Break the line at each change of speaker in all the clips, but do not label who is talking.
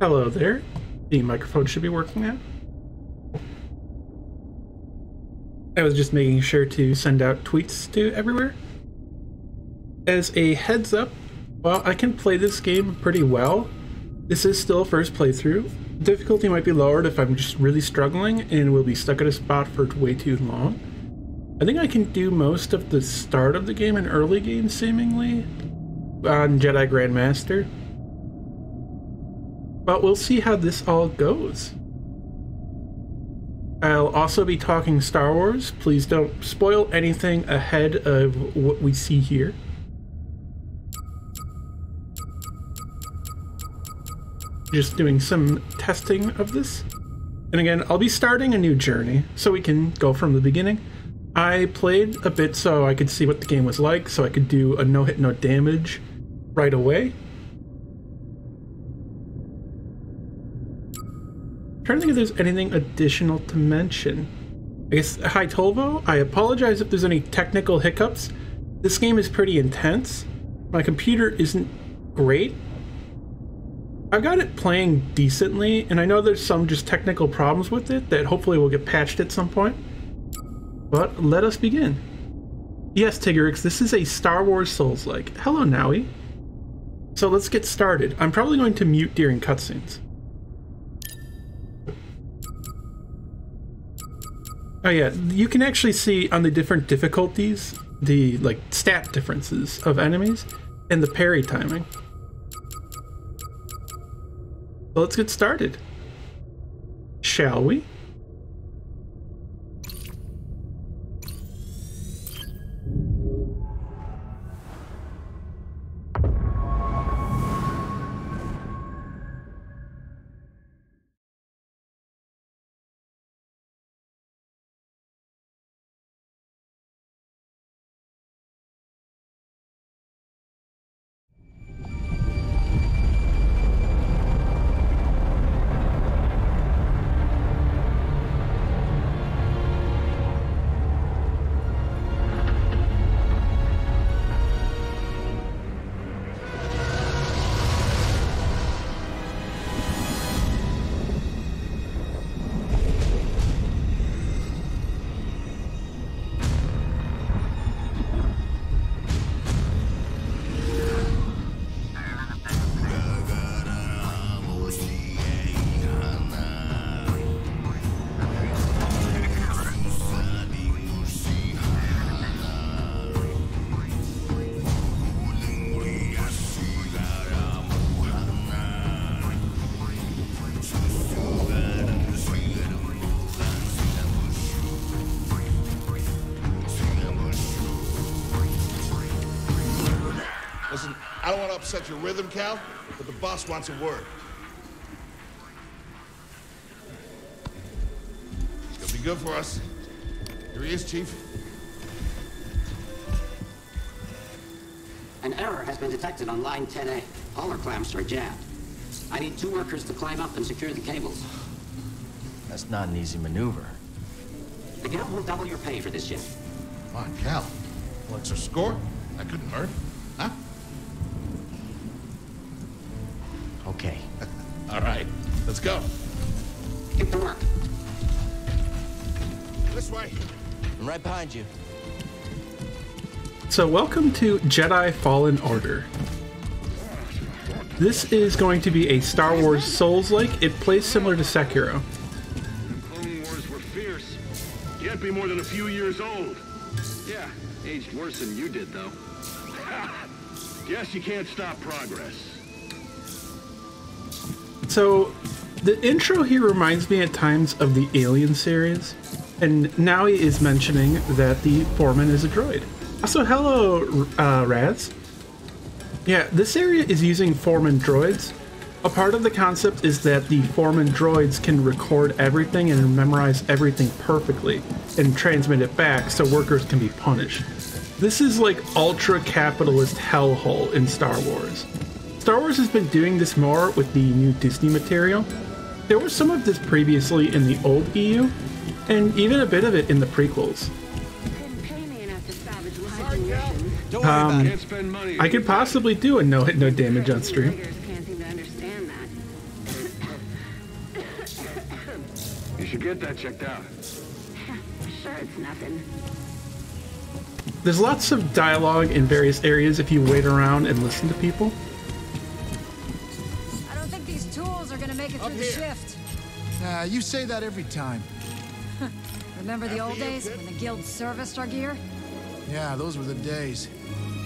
Hello there. The microphone should be working now. I was just making sure to send out tweets to everywhere. As a heads up, while I can play this game pretty well, this is still first playthrough. Difficulty might be lowered if I'm just really struggling and will be stuck at a spot for way too long. I think I can do most of the start of the game and early game seemingly on Jedi Grandmaster. But we'll see how this all goes. I'll also be talking Star Wars. Please don't spoil anything ahead of what we see here. Just doing some testing of this. And again, I'll be starting a new journey, so we can go from the beginning. I played a bit so I could see what the game was like, so I could do a no hit, no damage right away. I'm trying to think if there's anything additional to mention. I guess, hi Tolvo, I apologize if there's any technical hiccups. This game is pretty intense. My computer isn't great. I've got it playing decently, and I know there's some just technical problems with it that hopefully will get patched at some point. But let us begin. Yes, Tiggerix, this is a Star Wars Souls-like. Hello, Nowie. So let's get started. I'm probably going to mute during cutscenes. Oh yeah, you can actually see on the different difficulties the like stat differences of enemies and the parry timing. So let's get started, shall we?
Listen, I don't want to upset your rhythm, Cal, but the boss wants a word. It'll be good for us. Here he is, Chief.
An error has been detected on line 10A. All our clamps are jammed. I need 2 workers to climb up and secure the cables.
That's not an easy maneuver.
The guild will double your pay for this shift.
Come on, Cal. What's our score? That couldn't hurt. Huh?
Okay.
All right, let's go.
Get to work.
This way.
I'm right behind you.
So welcome to Jedi Fallen Order. This is going to be a Star Wars Souls-like. It plays similar to Sekiro.
Clone Wars were fierce. You can't be more than a few years old. Yeah, aged worse than you did, though. Guess you can't stop progress.
So, the intro here reminds me at times of the Alien series, and now he is mentioning that the foreman is a droid. Also, hello, Raz. Yeah, this area is using foreman droids. A part of the concept is that the foreman droids can record everything and memorize everything perfectly, and transmit it back so workers can be punished. This is like ultra-capitalist hellhole in Star Wars. Star Wars has been doing this more with the new Disney material. There was some of this previously in the old EU, and even a bit of it in the prequels. I could possibly do a no hit, no damage on stream.
You should get that checked out.
Sure, it's nothing.
There's lots of dialogue in various areas if you wait around and listen to people.
I don't think these tools are gonna make it through the shift.
You say that every time.
Remember the old days when the guild serviced our gear?
Yeah, those were the days.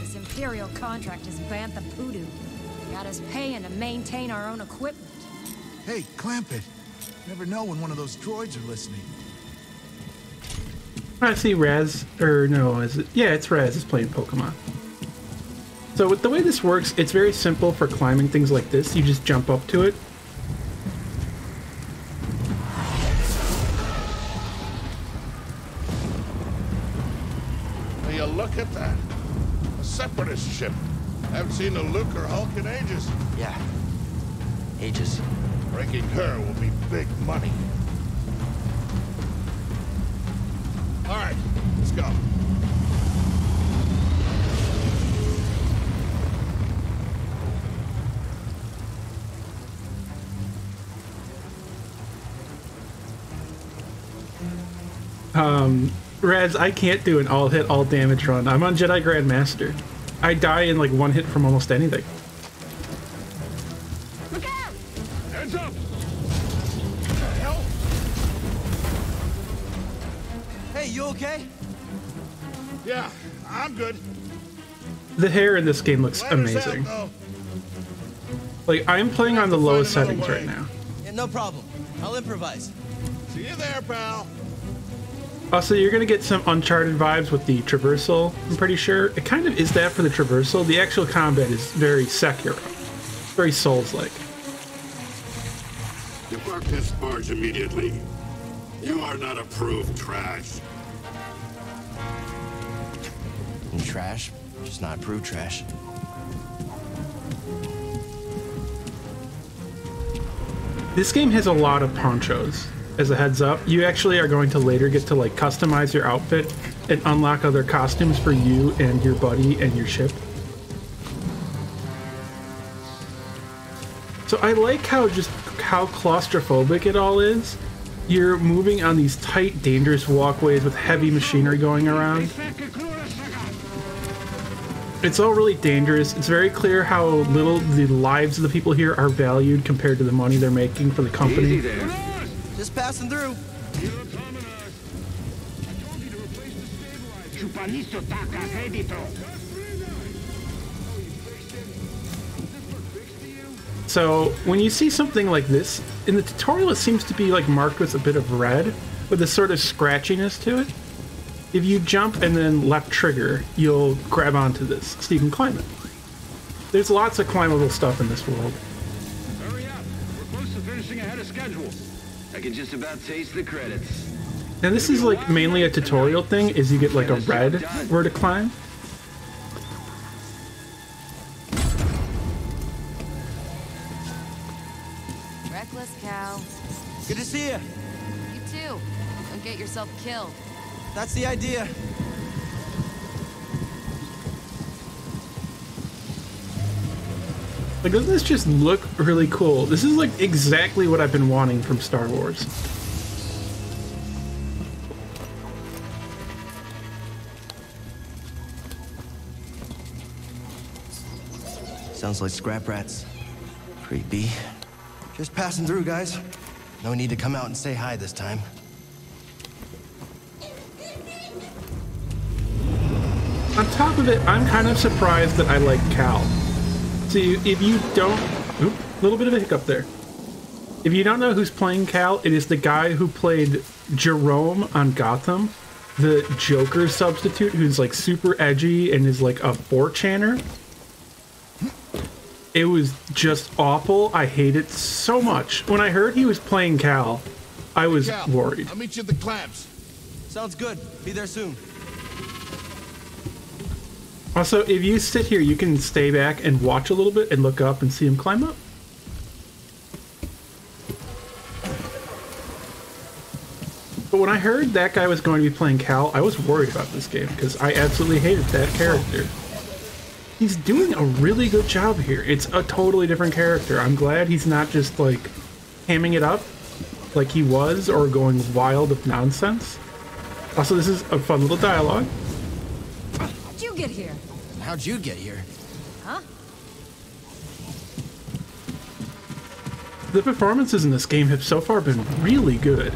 This Imperial contract is bantha poodoo. Got us paying to maintain our own equipment.
Hey, clamp it. Never know when one of those droids are listening.
I see Raz, or no, is it? Yeah, it's Raz is playing Pokemon. So with the way this works, it's very simple for climbing things like this. You just jump up to it.
Will you look at that? A separatist ship. Haven't seen a Luke or Hulk in ages.
Yeah. Ages.
Breaking her will be big money. All right, let's go.
Raz, I can't do an all hit, all damage run. I'm on Jedi Grandmaster. I die in like one hit from almost anything.
Look out! Heads up!
What the hell?
Hey, you okay?
Yeah, I'm good.
The hair in this game looks
Ladder's
amazing.
out,
Like, I'm playing on the
We'll have to
lowest
find another
settings right
way.
now.
Yeah, no problem. I'll improvise.
though. See you there, pal.
Also, you're gonna get some Uncharted vibes with the traversal, I'm pretty sure. It kind of is that for the traversal. The actual combat is very Sekiro. Very Souls-like.
Depart this barge immediately. You are not approved trash.
You trash, just not approved trash.
This game has a lot of ponchos. As a heads up, you actually are going to later get to like customize your outfit and unlock other costumes for you and your buddy and your ship. So I like how claustrophobic it all is. You're moving on these tight, dangerous walkways with heavy machinery going around. It's all really dangerous. It's very clear how little the lives of the people here are valued compared to the money they're making for the company.
Easy there.
Just passing through.
So when you see something like this, in the tutorial it seems to be like marked with a bit of red, with a sort of scratchiness to it. If you jump and then left trigger, you'll grab onto this, so you can climb it. There's lots of climbable stuff in this world.
Hurry up. We're close to finishing ahead of schedule. I can just about taste the credits.
And this is like mainly a tutorial thing, is you get like a red where to climb.
Reckless cow.
Good to see you.
You too. Don't get yourself killed.
That's the idea.
Like, doesn't this just look really cool? This is like exactly what I've been wanting from Star Wars.
Sounds like scrap rats. Creepy. Just passing through, guys. No need to come out and say hi this time.
On top of it, I'm kind of surprised that I like Cal. See, if you don't... Oop, a little bit of a hiccup there. If you don't know who's playing Cal, it is the guy who played Jerome on Gotham, the Joker substitute who's like super edgy and is like a 4chaner. It was just awful. I hate it so much. When I heard he was playing Cal, I was
Cal,
worried.
I'll meet you at the clamps.
Sounds good. Be there soon.
Also, if you sit here, you can stay back and watch a little bit and look up and see him climb up. But when I heard that guy was going to be playing Cal, I was worried about this game because I absolutely hated that character. He's doing a really good job here. It's a totally different character. I'm glad he's not just like hamming it up. like he was, or going wild with nonsense. Also, this is a fun little dialogue.
How'd you get here?
How'd you get here?
Huh?
The performances in this game have so far been really good.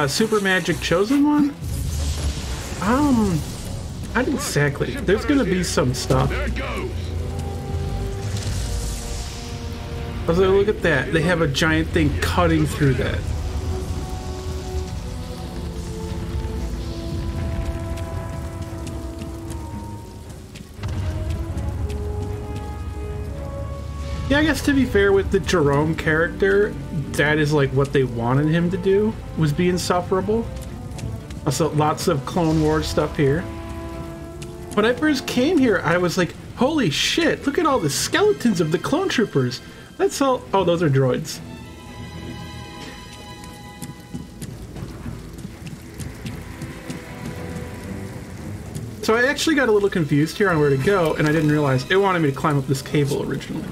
Super Magic Chosen One? Not exactly. There's gonna be some stuff.
There it goes.
I was like, look at that. They have a giant thing cutting through that. Yeah, I guess to be fair with the Jerome character, that is like what they wanted him to do, was be insufferable. Also, lots of Clone Wars stuff here. When I first came here, I was like, holy shit, look at all the skeletons of the clone troopers. That's all. Oh, those are droids. So I actually got a little confused here on where to go, and I didn't realize it wanted me to climb up this cable originally.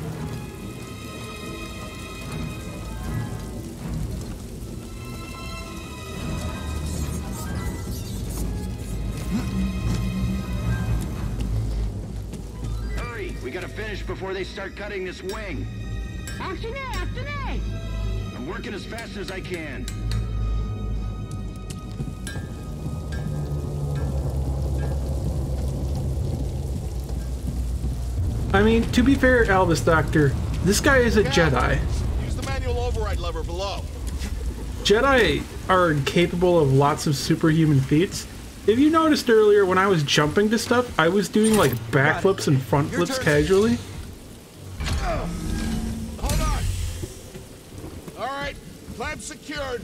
Before they start cutting this wing.
After me!
I'm working as fast as I can.
I mean, to be fair, Albus Doctor, this guy is a Jedi.
Use the manual override lever below.
Jedi are capable of lots of superhuman feats. If you noticed earlier when I was jumping to stuff, I was doing like backflips and front flips casually.
Hold on. All right, clamp secured.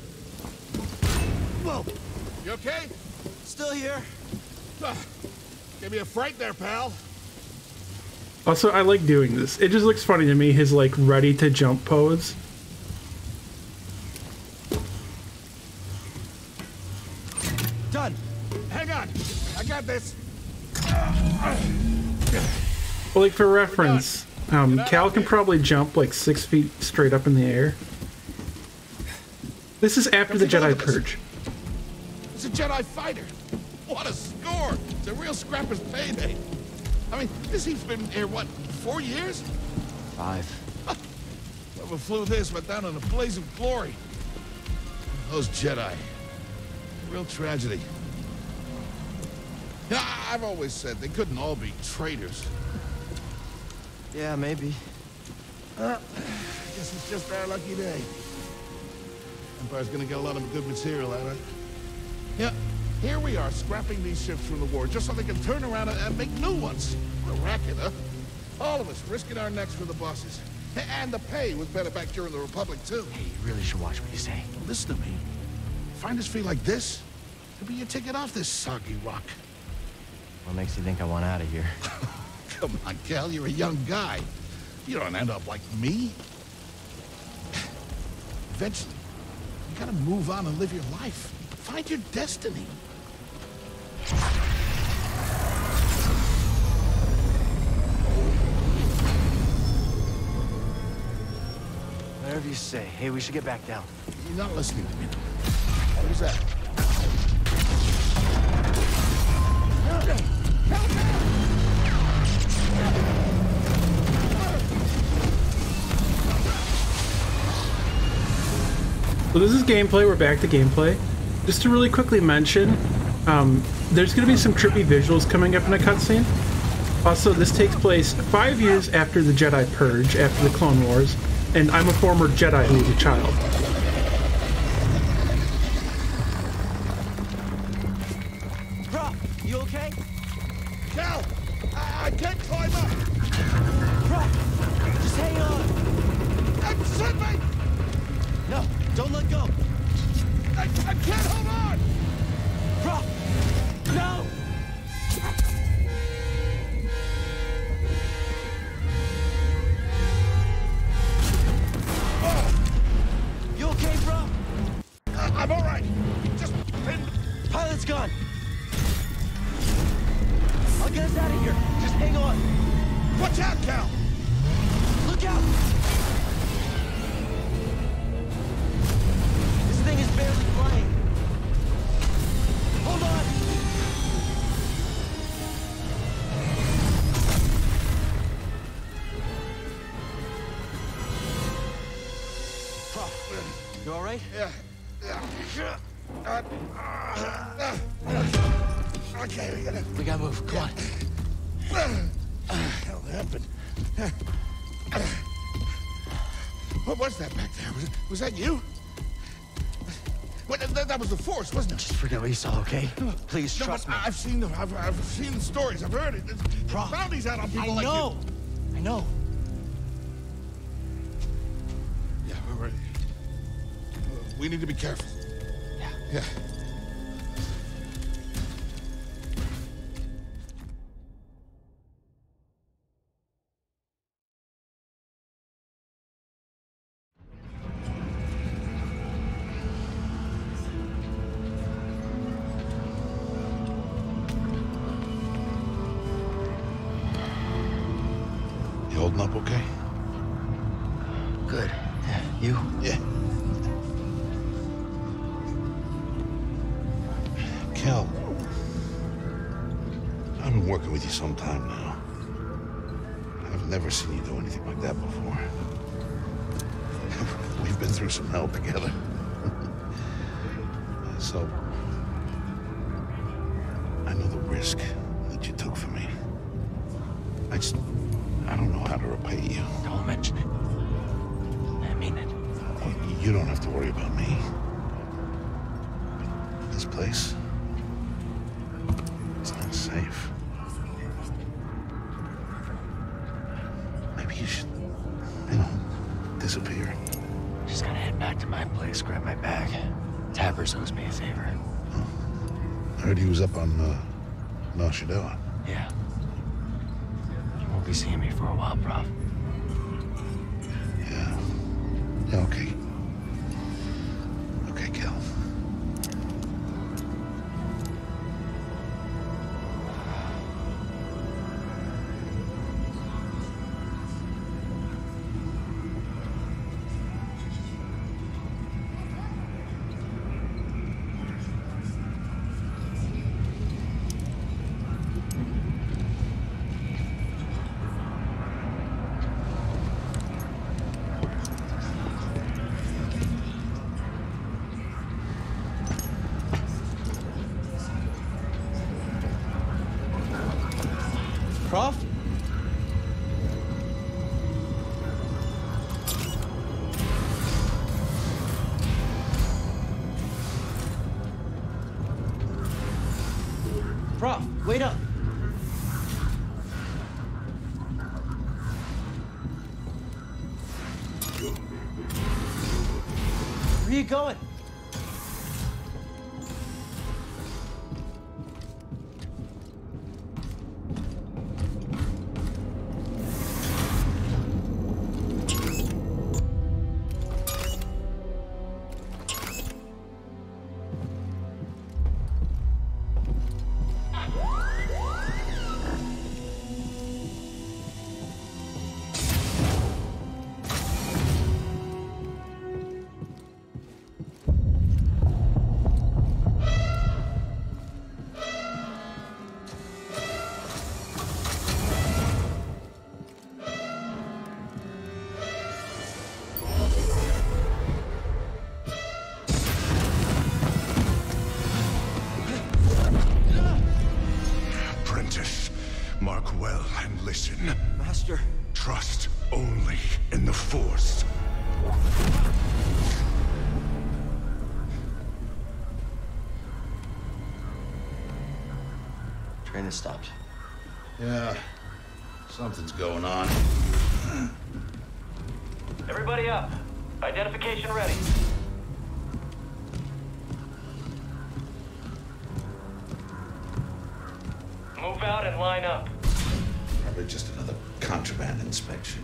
Whoa. You okay?
Still here.
Give me a fright there, pal.
Also, I like doing this. It just looks funny to me, his like ready to jump pose.
Done. Hang on. I got this.
Well, like for reference, Cal can probably jump like 6 feet straight up in the air. This is after the Jedi Purge.
It's a Jedi fighter. What a score! It's a real scrapper's payday. I mean, this he's been here, what, 4 years?
5.
Whoever flew this went down in a blaze of glory. Those Jedi. Real tragedy. Yeah, I've always said they couldn't all be traitors.
Yeah, maybe.
Guess it's just our lucky day. Empire's gonna get a lot of good material out of it. Yeah, here we are, scrapping these ships from the war just so they can turn around and make new ones. What a racket, huh? All of us risking our necks for the bosses. And the pay was better back during the Republic, too.
Hey, you really should watch what you say.
Listen to me. Find us free like this, it'll be your ticket off this soggy rock.
What makes you think I want out of here?
Come on, Cal, you're a young guy. You don't end up like me. Eventually, you gotta move on and live your life. Find your destiny.
Whatever you say. Hey, we should get back down.
You're not listening to me. What is that?
So this is gameplay. We're back to gameplay. Just to really quickly mention, there's going to be some trippy visuals coming up in a cutscene. Also, this takes place 5 years after the Jedi Purge, after the Clone Wars, and I'm a former Jedi who was a child.
Bro, you okay?
Cal! I can't climb up!
Bro, just hang on!
Send me!
No, don't let go!
I can't hold on!
Bro! No!
Watch out, Cal!
Look out! This thing is barely flying. Hold on! You all right?
Yeah. Okay,
We gotta move. Come on.
What the hell happened? What was that back there? Was that you? What, that was the Force, wasn't it?
Just forget what you saw, okay? Please trust me.
I've seen the stories. I've heard it. There's
Prof,
bounties out on people like you.
I know.
Yeah, we're ready. We need to be careful. Yeah. You holding up okay?
Good. Yeah, you?
Yeah. Cal, I've been working with you some time now. I've never seen you do anything like that before. We've been through some hell together. So, I know the risk that you took for me. I don't know how to repay you.
Don't mention it. I mean it.
You don't have to worry about me. This place, it's not safe. Maybe you should, disappear.
Just gotta head back to my place, grab my bag. Tappers owes me a favor.
I heard he was up on, Nar Shaddaa.
Yeah. You won't be seeing me for a while, Prof.
Yeah, okay. Okay, Cal.
Prof? Prof, wait up. Where are you going?
Mark well and listen.
Master.
Trust only in the Force.
Train has stopped.
Yeah, something's going on.
Everybody up. Identification ready. Move out and line up.
Probably just another contraband inspection.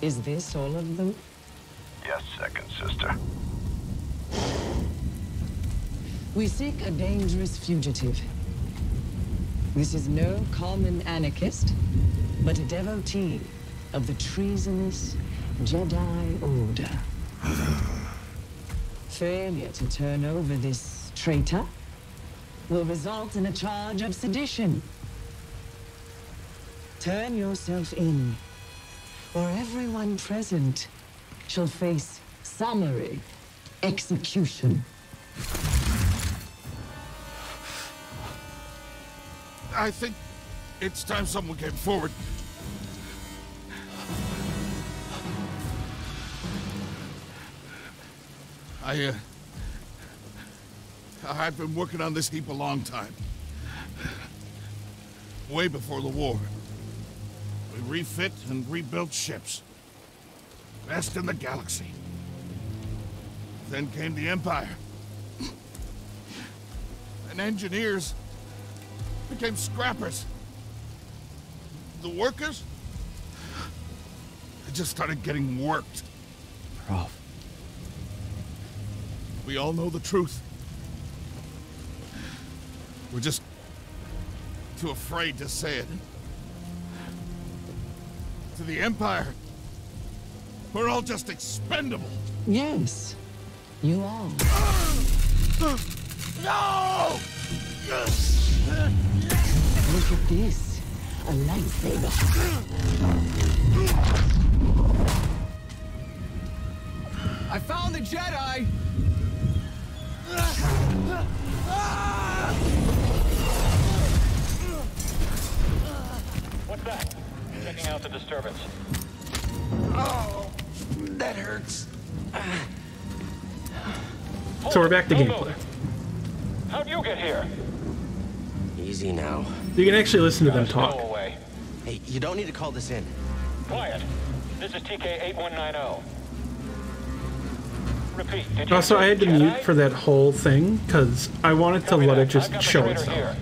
Is this all of them?
Yes, second sister.
We seek a dangerous fugitive. This is no common anarchist, but a devotee of the treasonous Jedi Order. Failure to turn over this traitor will result in a charge of sedition. Turn yourself in, or everyone present shall face summary execution.
I think it's time someone came forward. I've been working on this heap a long time. Way before the war. We refit and rebuilt ships. Best in the galaxy. Then came the Empire. And engineers became scrappers. The workers, they just started getting worked.
Prof.
We all know the truth. We're just too afraid to say it. To the Empire, we're all just expendable.
Yes, you are.
No!
Look at this, a lightsaber.
I found the Jedi!
What's that? Checking out the disturbance.
Oh, that hurts.
So we're back to
Hold
gameplay.
How'd you get here?
Easy now.
You can actually listen to them
Go
talk.
away.
Hey, you don't need to call this in.
Quiet. This is TK-8190. Repeat. Did you
Also, I had to
Jedi?
mute for that whole thing because I wanted to
Copy
let
that.
it just
I've got the
show
traitor
itself.
here.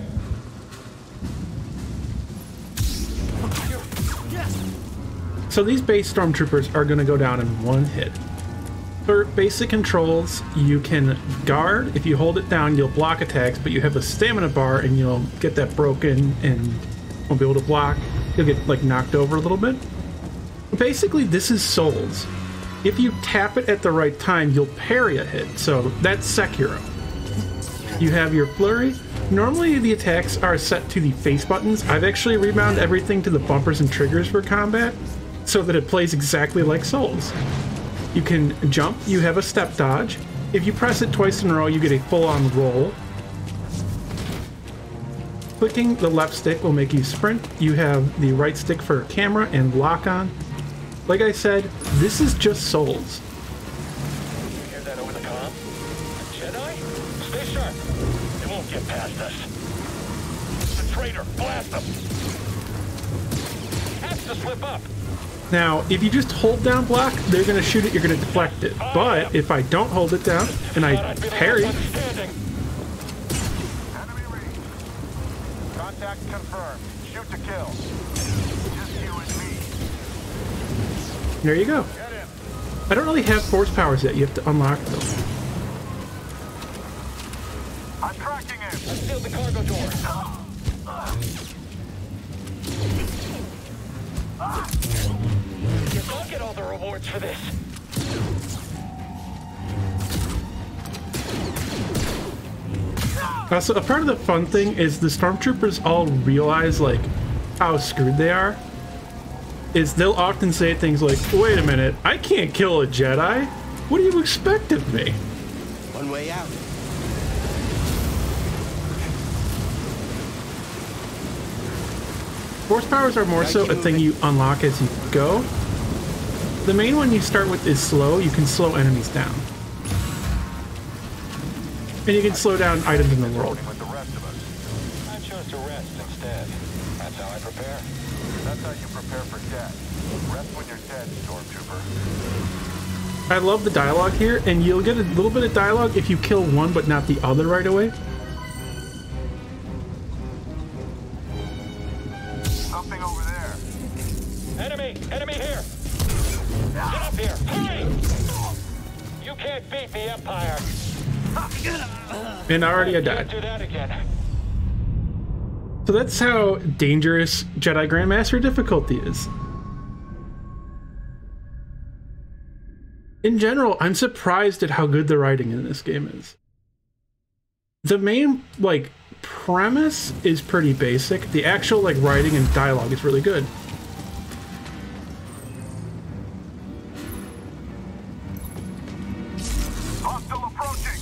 So these base stormtroopers are going to go down in one hit. For basic controls, you can guard. If you hold it down, you'll block attacks, but you have a stamina bar and you'll get that broken and won't be able to block. You'll get like knocked over a little bit. Basically, this is Souls. If you tap it at the right time, you'll parry a hit. So that's Sekiro. You have your flurry. Normally the attacks are set to the face buttons. I've actually rebound everything to the bumpers and triggers for combat so that it plays exactly like Souls. You can jump, you have a step dodge. If you press it twice in a row, you get a full-on roll. Clicking the left stick will make you sprint. You have the right stick for camera and lock-on. Like I said, this is just Souls.
You hear that over the comm? Jedi? Stay sharp. They won't get past us. The traitor, blast them. Has to slip up.
Now, if you just hold down block, they're going to shoot it, you're going to deflect it. But if I don't hold it down and I parry,
Contact confirmed. Shoot to kill. Just you and me.
there you go. I don't really have force powers yet. You have to unlock them.
I'm tracking him.
Let's seal the cargo door. Guess I'll get all the rewards for this.
Also, a part of the fun thing is the stormtroopers all realize like how screwed they are. Is they'll often say things like, "Wait a minute, I can't kill a Jedi. What do you expect of me?"
One way out.
Force powers are more so a thing you unlock as you go. The main one you start with is slow. You can slow enemies down. And you can slow down items in the world.
With the rest of us. I chose to rest instead. That's how I prepare. That's how you prepare for death. Rest when you're dead, Stormtrooper.
I love the dialogue here, and you'll get a little bit of dialogue if you kill one but not the other right away.
Something over there.
Enemy! Enemy here! here. Hurry! You can't beat the Empire.
And already I died.
Do that again.
So that's how dangerous Jedi Grandmaster difficulty is. In general, I'm surprised at how good the writing in this game is. The main, like, premise is pretty basic. The actual, like, writing and dialogue is really good.
Hostile approaching.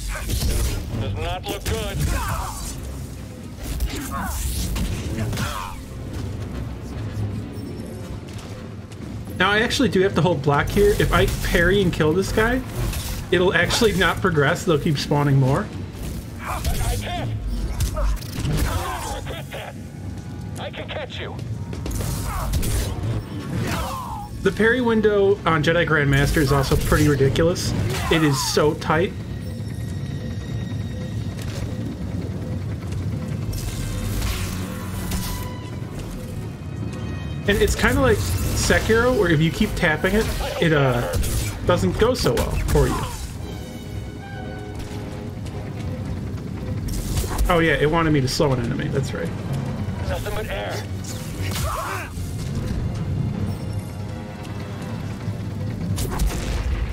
Does not look good.
Now, I actually do have to hold block here. If I parry and kill this guy, it'll actually not progress. They'll keep spawning more.
I can't. Regret that. I can catch you.
The parry window on Jedi Grandmaster is also pretty ridiculous. It is so tight. And it's kind of like Sekiro, where if you keep tapping it, it doesn't go so well for you. Oh yeah, it wanted me to slow an enemy, that's right.
Nothing but air.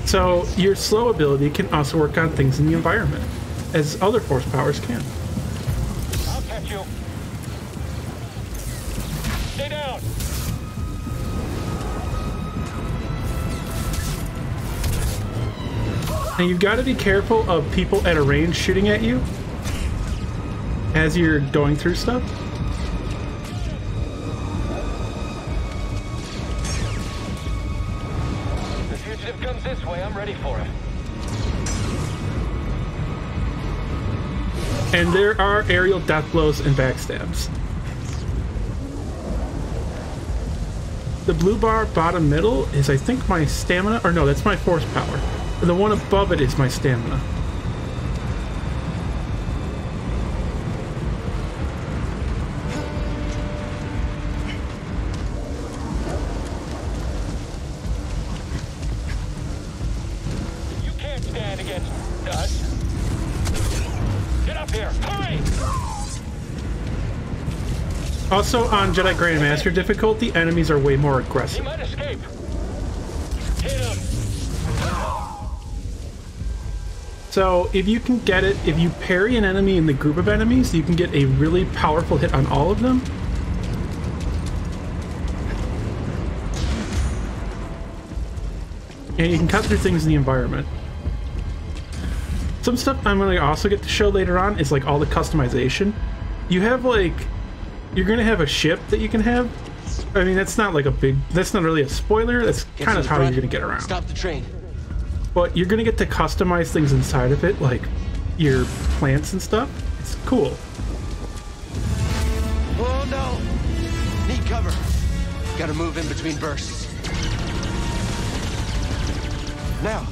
So your slow ability can also work on things in the environment, as other force powers can.
I'll catch you. Stay down.
And you've got to be careful of people at a range shooting at you as you're going through stuff.
The fugitive comes this way. I'm ready for him.
And there are aerial death blows and backstabs. The blue bar bottom middle is, I think, my stamina, or no, that's my force power. And the one above it is my stamina.
You can't stand against us. Get up here. Hurry!
Also, on Jedi Grandmaster difficulty, enemies are way more
He
aggressive.
might escape. Hit him.
So if you can get it, if you parry an enemy in the group of enemies, you can get a really powerful hit on all of them. And you can cut through things in the environment. Some stuff I'm going to also get to show later on is like all the customization. You have like, you're going to have a ship that you can have. I mean, that's not like a big, that's not really a spoiler. That's kind of how you're going to get around.
Stop the train.
But you're gonna get to customize things inside of it, like your plants and stuff. It's cool.
Oh no! Need cover. Gotta move in between bursts. Now.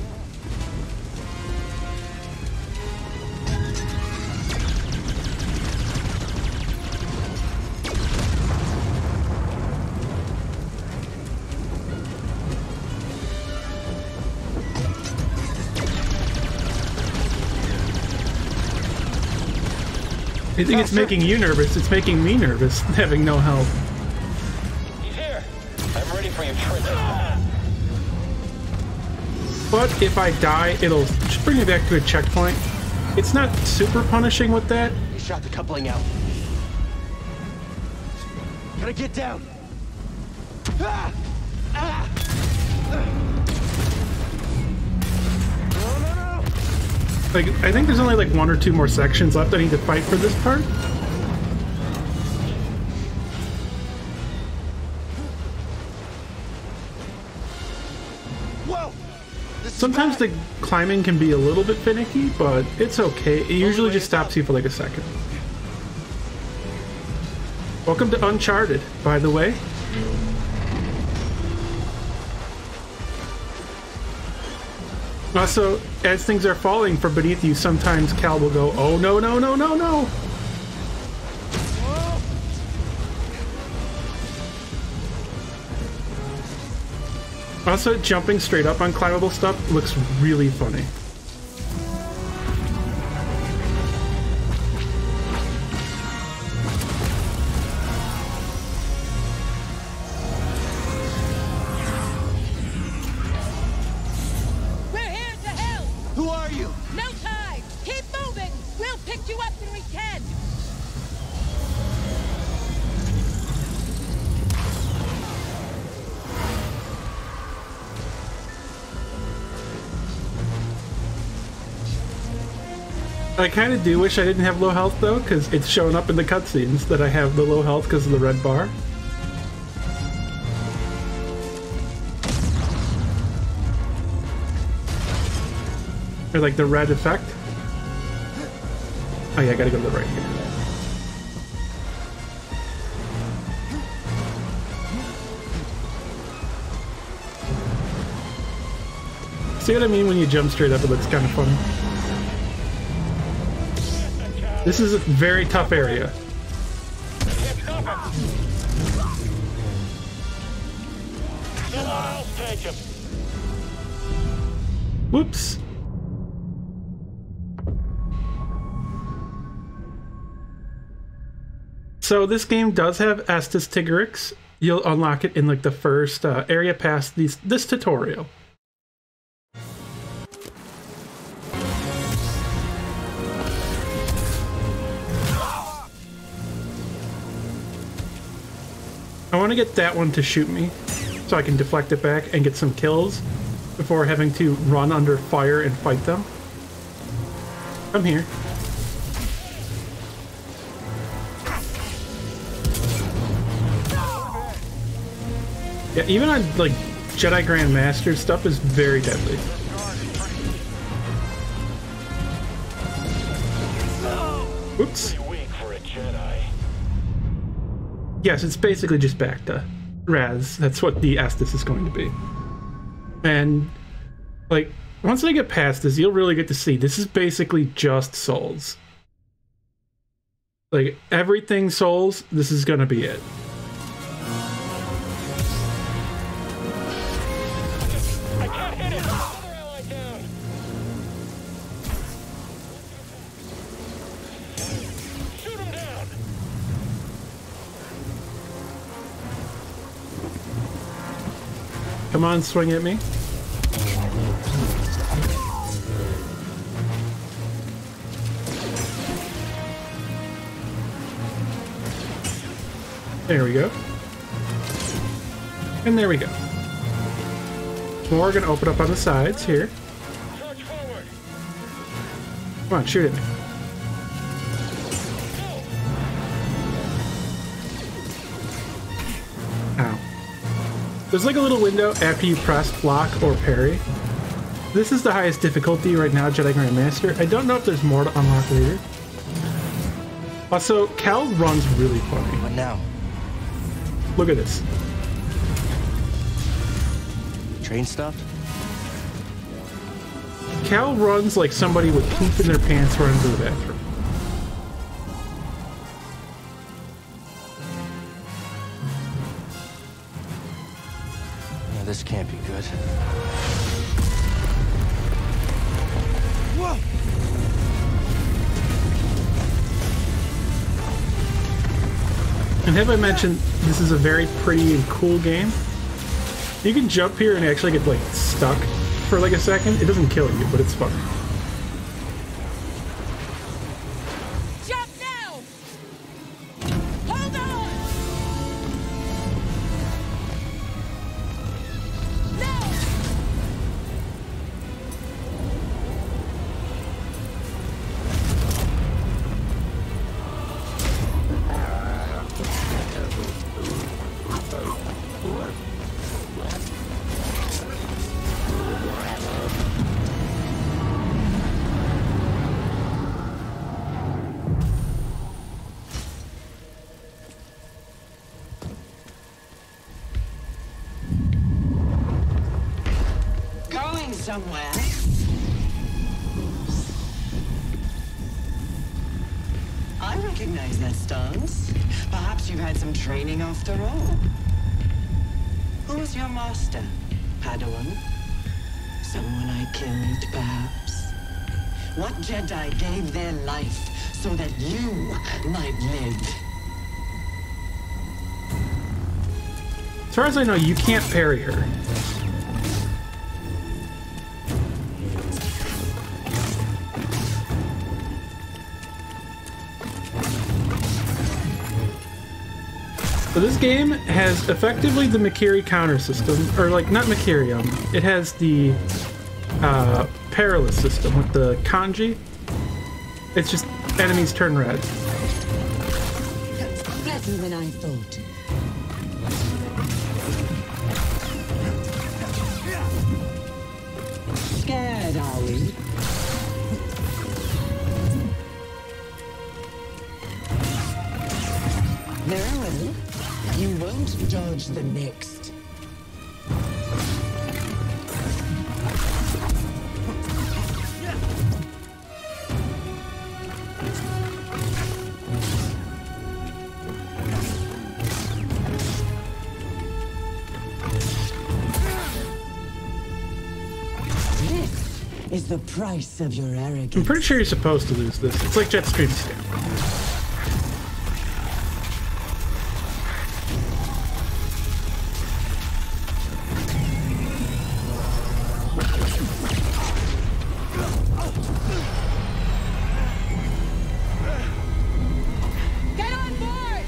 I think it's making you nervous. It's making me nervous, having no help.
He's here. I'm ready for your trick.
But if I die, it'll just bring me back to a checkpoint. It's not super punishing with that.
You shot the coupling out. Gotta get down. Ah! Ah!
Like, I think there's only like 1 or 2 more sections left I need to fight for this part.
Whoa!
Sometimes the climbing can be a little bit finicky, but it's okay. It usually just stops you for like a second. Welcome to Uncharted, by the way. Also, as things are falling from beneath you, sometimes Cal will go, oh no, no, no, no, no! Also, jumping straight up on climbable stuff looks really funny.
We're here to help!
Who are you?
No time! Keep moving! We'll pick you up when we can!
I kind of do wish I didn't have low health though, because it's showing up in the cutscenes that I have the low health because of the red bar. Or like the red effect. Oh yeah, I gotta go to the right here. See what I mean when you jump straight up? It looks kind of funny. This is a very tough area. Whoops. So this game does have Estus Tigrex. You'll unlock it in like the first area past this tutorial. I want to get that one to shoot me so I can deflect it back and get some kills before having to run under fire and fight them. Come here. Yeah, even on like Jedi Grandmaster stuff is very deadly. Oops. Yes, it's basically just back to Raz. That's what the Estus is going to be. And, like, once I get past this, you'll really get to see this is basically just souls. Like, everything souls, this is going to be it.
I can't hit it! Other ally down! Shoot him down!
Come on, swing at me. There we go. And there we go. More are going to open up on the sides here. Come on, shoot at me. Ow. There's like a little window after you press block or parry. This is the highest difficulty right now, Jedi Grandmaster. I don't know if there's more to unlock later. Also, Cal runs really funny.
What now?
Look at this.
Train stuffed?
Cal runs like somebody with poop in their pants running to the bathroom.
No, this can't be good.
Whoa!
And have I mentioned this is a very pretty and cool game? You can jump here and actually get like stuck for like a second. It doesn't kill you, but it's fun.
Jump now! Hold on! No!
Going somewhere. I recognize that stance. Perhaps you've had some training after all. Who's your master? Padawan? Someone I killed, perhaps? What Jedi gave their life so that you might live?
As far as I know, you can't parry her. So this game has effectively the Mikiri counter system, or like not Mikiri, it has the perilous system with the kanji. It's just enemies turn red.
Better than I thought. Scared, are we? Very well. You won't dodge the next. This is the price of your arrogance.
I'm pretty sure you're supposed to lose this. It's like Jetstream Step.
Get on board!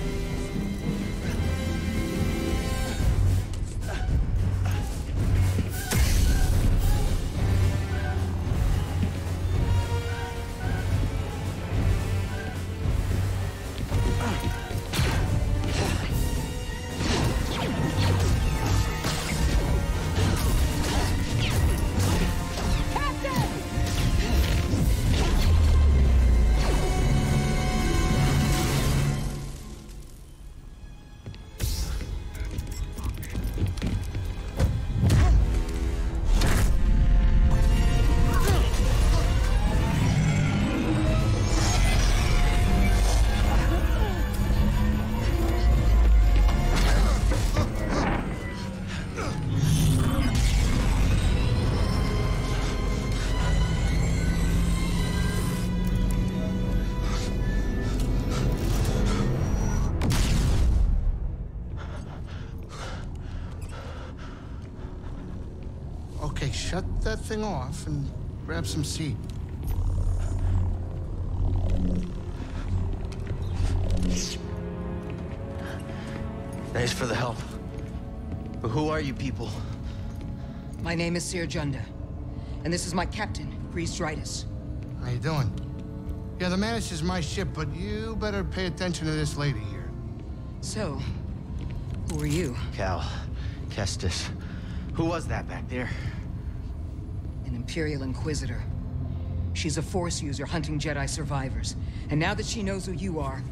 Okay, shut that thing off and grab some seed.
Thanks for the help. But who are you people?
My name is Seer Junda, and this is my captain, Grease Dritus.
How you doing? Yeah, the Mantis is my ship, but you better pay attention to this lady here.
So, who are you?
Cal. Kestis. Who was that back there?
An Imperial Inquisitor. She's a Force user hunting Jedi survivors. And now that she knows who you are,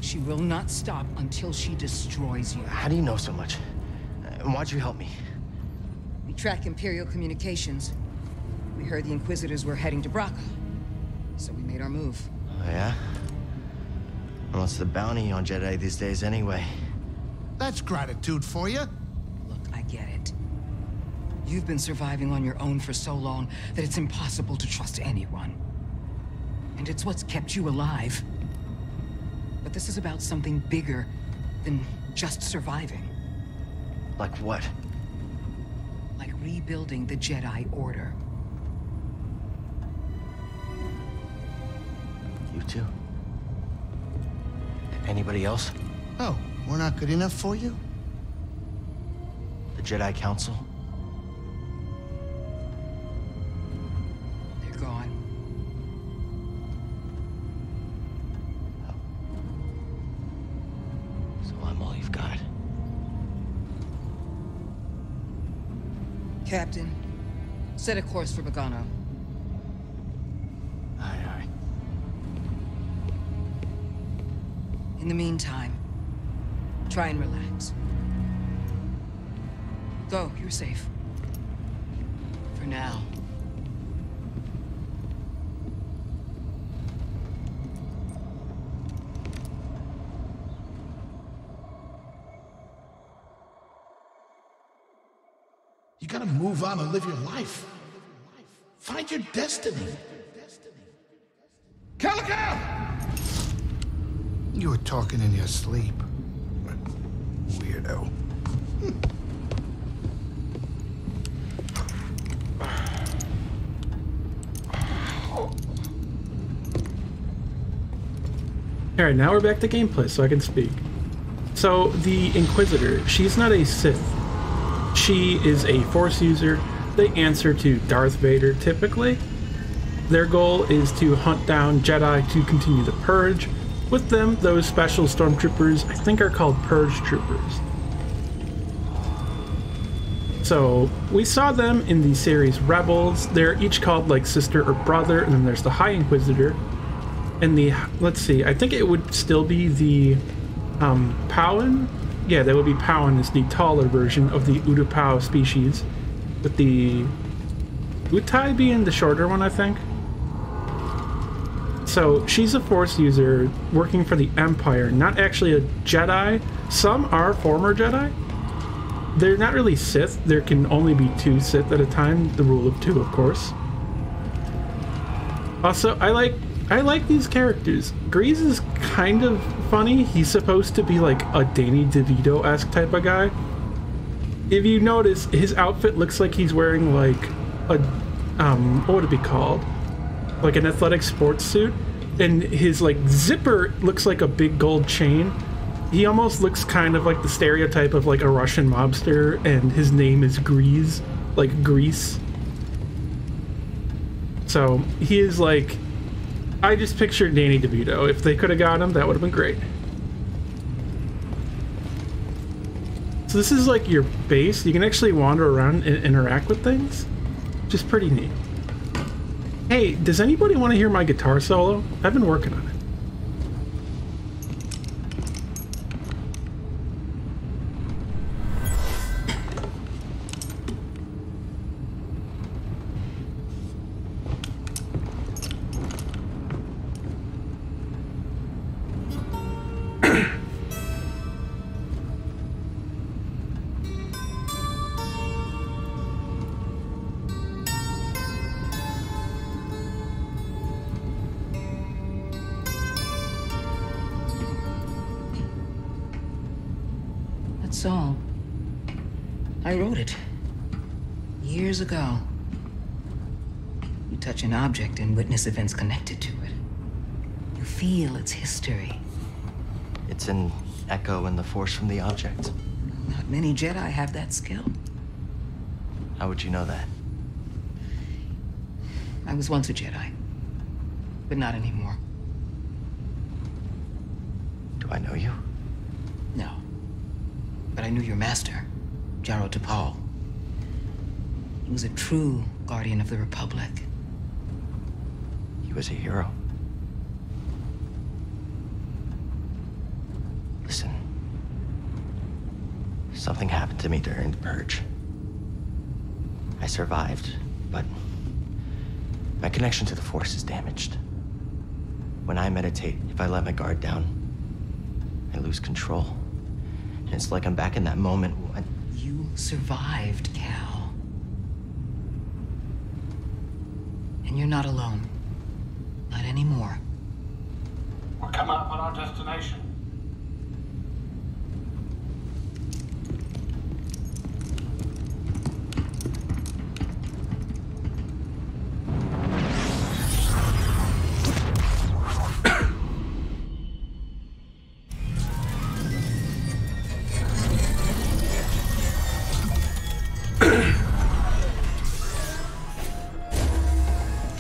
she will not stop until she destroys you.
How do you know so much? And why'd you help me?
We track Imperial communications. We heard the Inquisitors were heading to Braca, so we made our move.
Oh, yeah? And what's the bounty on Jedi these days anyway?
That's gratitude for you.
Look, I get it. You've been surviving on your own for so long that it's impossible to trust anyone. And it's what's kept you alive. But this is about something bigger than just surviving.
Like what?
Like rebuilding the Jedi Order.
You too? Anybody else?
Oh, we're not good enough for you?
The Jedi Council?
They're gone.
So I'm all you've got.
Captain, set a course for Bogano.
Aye, aye.
In the meantime, try and relax. Go, you're safe. For now.
You gotta move on and live your life. Find your destiny. Calico!
You were talking in your sleep. Weirdo.
Alright, now we're back to gameplay so I can speak. So, the Inquisitor, she's not a Sith. She is a Force user. They answer to Darth Vader, typically. Their goal is to hunt down Jedi to continue the Purge. With them, those special stormtroopers, I think, are called Purge Troopers. So, we saw them in the series Rebels. They're each called, like, sister or brother, and then there's the High Inquisitor. And the, let's see, I think it would still be the Pauan? Yeah, that would be Pauan is the taller version of the Utapau species, with the Utai being the shorter one, I think. So she's a Force user working for the Empire, not actually a Jedi. Some are former Jedi. They're not really Sith. There can only be 2 Sith at a time, the rule of 2, of course. Also, I like these characters. Grease is kind of funny. He's supposed to be like a Danny DeVito-esque type of guy. If you notice, his outfit looks like he's wearing like a, what would it be called? Like an athletic sports suit. And his like zipper looks like a big gold chain. He almost looks kind of like the stereotype of like a Russian mobster, and his name is Grease, like Grease. So he is like, I just pictured Danny DeVito. If they could have got him, that would have been great. So this is like your base. You can actually wander around and interact with things, which is pretty neat. Hey, does anybody want to hear my guitar solo? I've been working on it.
All. I wrote it. Years ago. You touch an object and witness events connected to it. You feel its history.
It's an echo in the Force from the object.
Not many Jedi have that skill.
How would you know that?
I was once a Jedi, but not anymore.
Do I know you?
No. But I knew your master, Jaro Tapal. He was a true guardian of the Republic.
He was a hero. Listen. Something happened to me during the Purge. I survived, but my connection to the Force is damaged. When I meditate, if I let my guard down, I lose control. And it's like I'm back in that moment when...
You survived, Cal. And you're not alone. Not anymore.
We're coming up on our destination.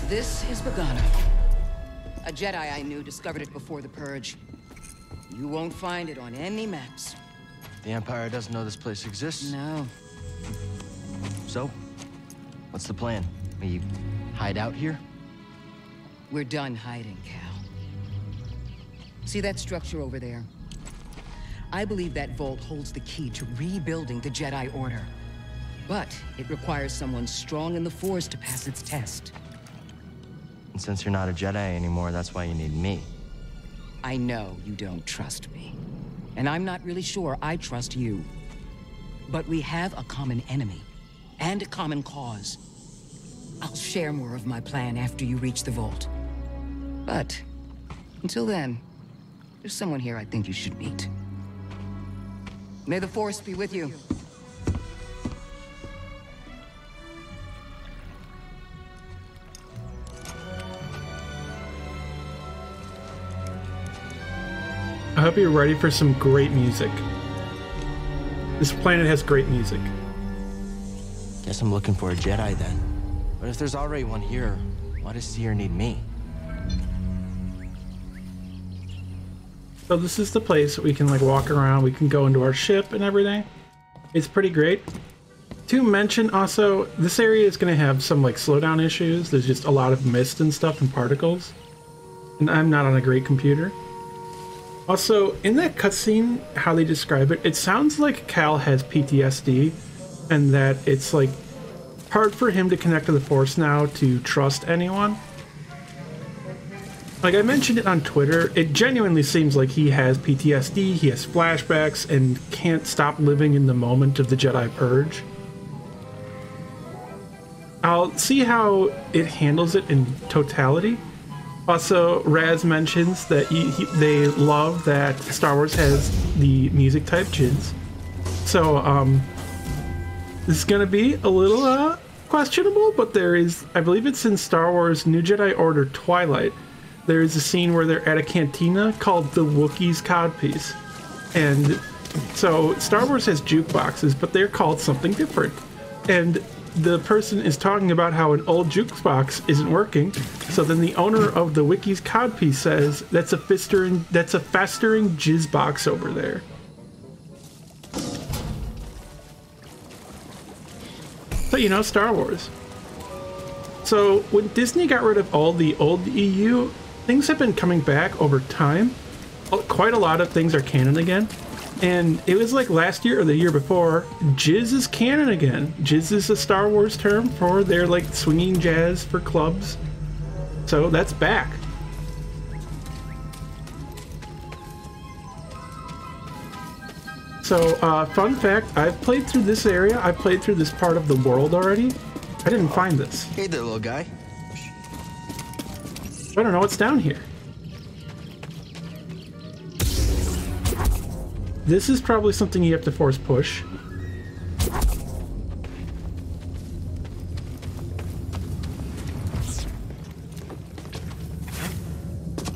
This is Bogano. A Jedi I knew discovered it before the Purge. You won't find it on any maps.
The Empire doesn't know this place exists?
No.
So, what's the plan? We hide out here?
We're done hiding, Cal. See that structure over there? I believe that vault holds the key to rebuilding the Jedi Order. But it requires someone strong in the Force to pass its test.
And since you're not a Jedi anymore, that's why you need me.
I know you don't trust me. And I'm not really sure I trust you. But we have a common enemy. and a common cause. I'll share more of my plan after you reach the vault. But until then, there's someone here I think you should meet. May the Force be with you.
I hope you're ready for some great music. This planet has great music.
Guess I'm looking for a Jedi then. But if there's already one here, why does Seer need me?
So this is the place we can like walk around. We can go into our ship and everything. It's pretty great. To mention also, this area is going to have some like slowdown issues. There's just a lot of mist and stuff and particles. And I'm not on a great computer. Also, in that cutscene, how they describe it, it sounds like Cal has PTSD and that it's like hard for him to connect to the Force now to trust anyone. Like I mentioned it on Twitter, it genuinely seems like he has PTSD, he has flashbacks, and can't stop living in the moment of the Jedi Purge. I'll see how it handles it in totality. Also, Raz mentions that they love that Star Wars has the music type Jids. So, this is gonna be a little questionable, but there is, I believe it's in Star Wars New Jedi Order Twilight. There is a scene where they're at a cantina called the Wookiees Codpiece. And so Star Wars has jukeboxes, but they're called something different. And the person is talking about how an old jukebox isn't working. So then the owner of the Wookiees Codpiece says, that's a festering jizz box over there. But you know, Star Wars. So when Disney got rid of all the old EU, things have been coming back over time. Quite a lot of things are canon again. And it was like last year or the year before, jizz is canon again. Jizz is a Star Wars term for their like swinging jazz for clubs. So that's back. So, fun fact, I've played through this area. I've played through this part of the world already. I didn't find this.
Hey there, little guy.
I don't know what's down here. This is probably something you have to force push.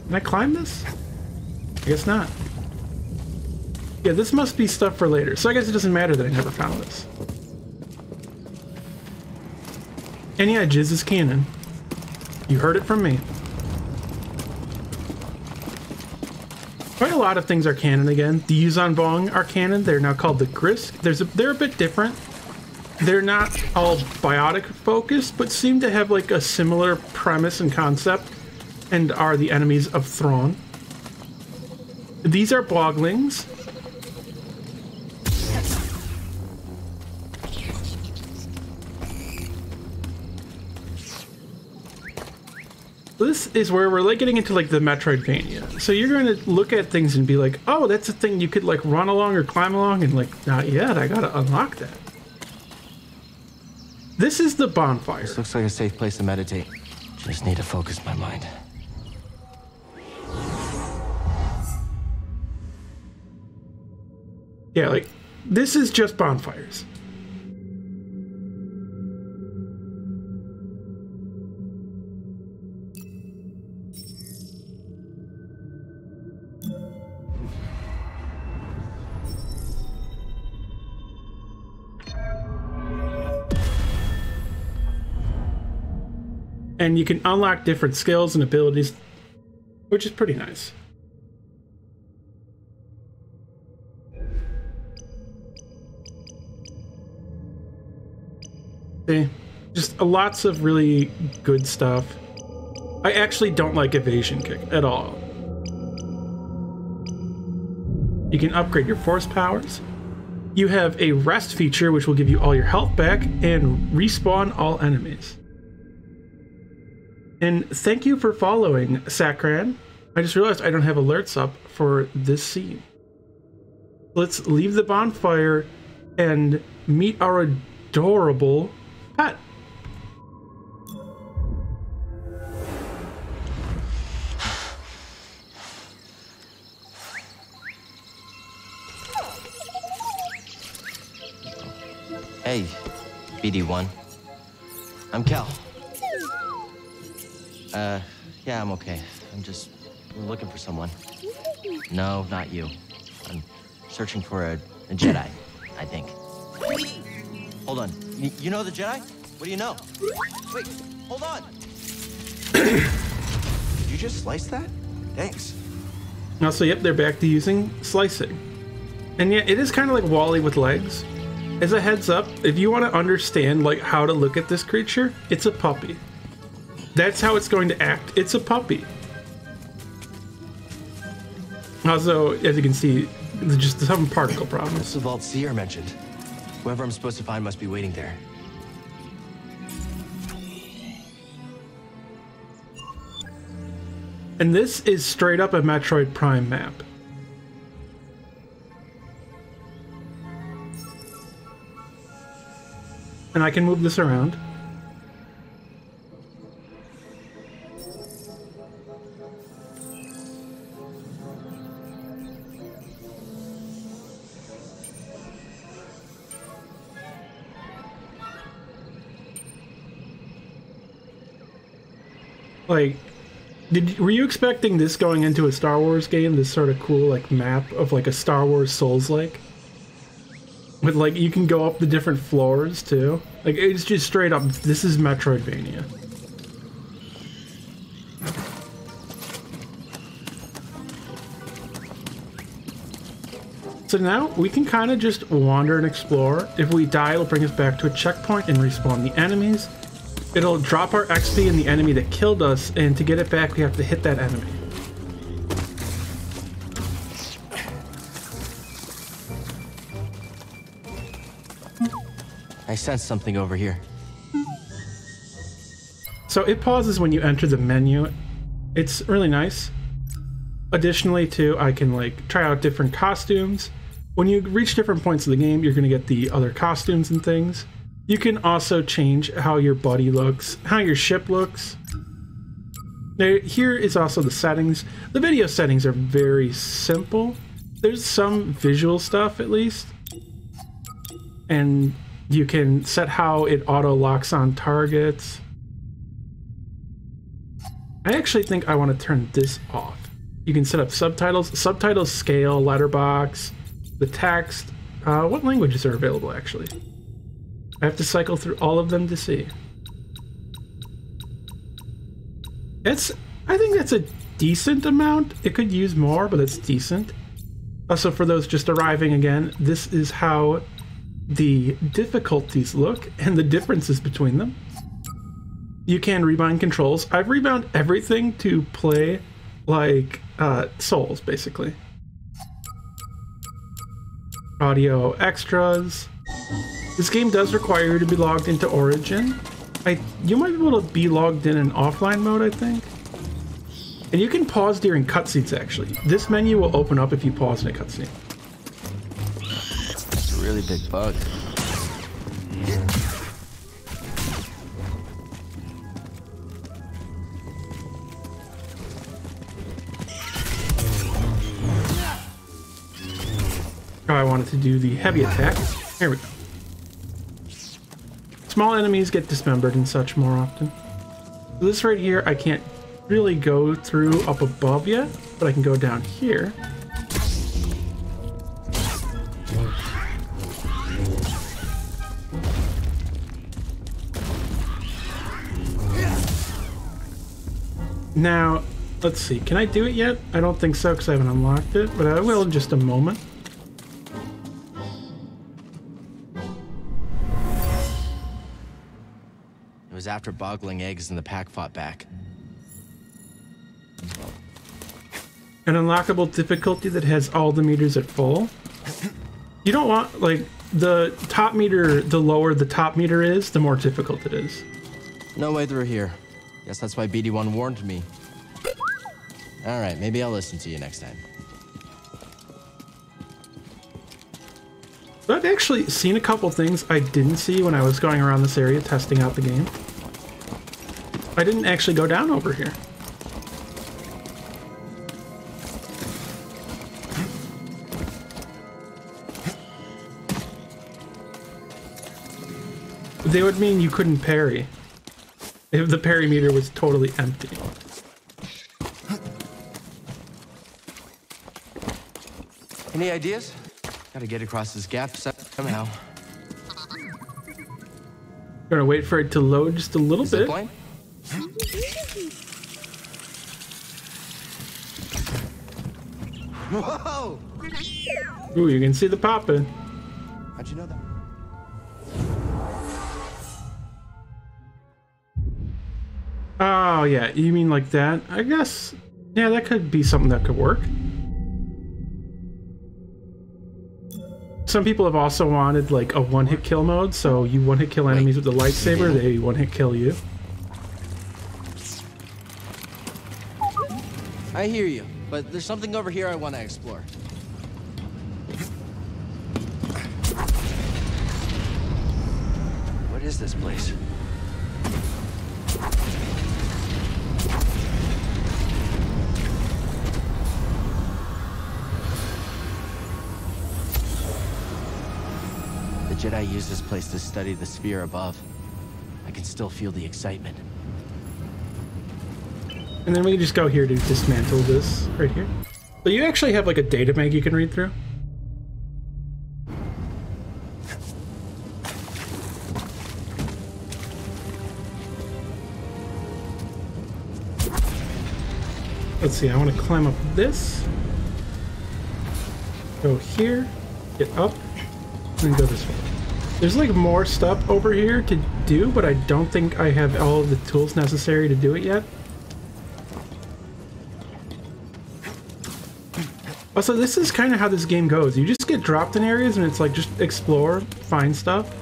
Can I climb this? I guess not. Yeah, this must be stuff for later, so I guess it doesn't matter that I never found this. And yeah, jizz is canon. You heard it from me. Quite a lot of things are canon again. The Yuuzhan Vong are canon. They're now called the Grisk. They're a bit different. They're not all biotic focused, but seem to have like a similar premise and concept, and are the enemies of Thrawn. These are Boglings. This is where we're like getting into like the Metroidvania. So you're going to look at things and be like, oh, that's a thing you could like run along or climb along, and like, not yet, I gotta unlock that. This is the bonfire.
This looks like a safe place to meditate. Just need to focus my mind.
Yeah, like, this is just bonfires. And you can unlock different skills and abilities, which is pretty nice. See, just lots of really good stuff. I actually don't like evasion kick at all. You can upgrade your force powers. You have a rest feature, which will give you all your health back and respawn all enemies. And thank you for following, Sakran. I just realized I don't have alerts up for this scene. Let's leave the bonfire and meet our adorable pet.
Hey, BD1. I'm Cal. Yeah, I'm okay. I'm just looking for someone. No, not you. I'm searching for a Jedi, I think. Hold on. You know the Jedi? What do you know? Wait, hold on.
Did you just slice that? Thanks.
Also, yep, they're back to using slicing. And yeah, it is kind of like Wall-E with legs. As a heads up, if you want to understand like how to look at this creature, it's a puppy. That's how it's going to act. It's a puppy. Also, as you can see, there's just some particle problems.
This is the Vault Seer mentioned. Whoever I'm supposed to find must be waiting there.
And this is straight up a Metroid Prime map. And I can move this around. Like, were you expecting this going into a Star Wars game? This sort of cool, like, map of, like, a Star Wars Souls-like? With, like, you can go up the different floors, too. Like, it's just straight up, this is Metroidvania. So now, we can kind of just wander and explore. If we die, it'll bring us back to a checkpoint and respawn the enemies. It'll drop our XP in the enemy that killed us, and to get it back, we have to hit that enemy.
I sense something over here.
So it pauses when you enter the menu. It's really nice. Additionally, too, I can like try out different costumes. When you reach different points of the game, you're going to get the other costumes and things. You can also change how your buddy looks, how your ship looks. Now, here is also the settings. The video settings are very simple. There's some visual stuff, at least. And you can set how it auto-locks on targets. I actually think I want to turn this off. You can set up subtitles, scale, letterbox, the text. What languages are available, actually? I have to cycle through all of them to see. I think that's a decent amount. It could use more, but it's decent. Also, for those just arriving again, this is how the difficulties look and the differences between them. You can rebind controls. I've rebound everything to play like Souls, basically. Audio extras. This game does require you to be logged into Origin. You might be able to be logged in offline mode, I think. And you can pause during cutscenes, actually. This menu will open up if you pause in a cutscene.
It's a really big bug.
Oh, I wanted to do the heavy attack. Here we go. Small enemies get dismembered and such more often. So this right here, I can't really go through up above yet, but I can go down here. Now, let's see. Can I do it yet? I don't think so because I haven't unlocked it, but I will in just a moment.
It was after boggling eggs and the pack fought back.
An unlockable difficulty that has all the meters at full. You don't want, like, the top meter, the lower the top meter is, the more difficult it is.
No way through here. Guess that's why BD1 warned me. All right, maybe I'll listen to you next time.
I've actually seen a couple things I didn't see when I was going around this area testing out the game. I didn't actually go down over here. They would mean you couldn't parry if the parry meter was totally empty.
Any ideas? Gotta get across this gap somehow.
Gonna wait for it to load just a little bit.
Zipline? Whoa!
Ooh, you can see the poppin'.
How'd you know that?
Oh yeah, you mean like that? I guess, yeah, that could be something that could work. Some people have also wanted like a one-hit kill mode, so you one-hit kill enemies with the lightsaber, they one-hit kill you.
I hear you, but there's something over here I want to explore. What is this place? The Jedi used this place to study the sphere above. I can still feel the excitement.
And then we can just go here to dismantle this right here. So you actually have like a data mag you can read through. Let's see, I want to climb up this. Go here, get up, and go this way. There's like more stuff over here to do, but I don't think I have all of the tools necessary to do it yet. Also, this is kind of how this game goes. You just get dropped in areas and it's like just explore, find stuff.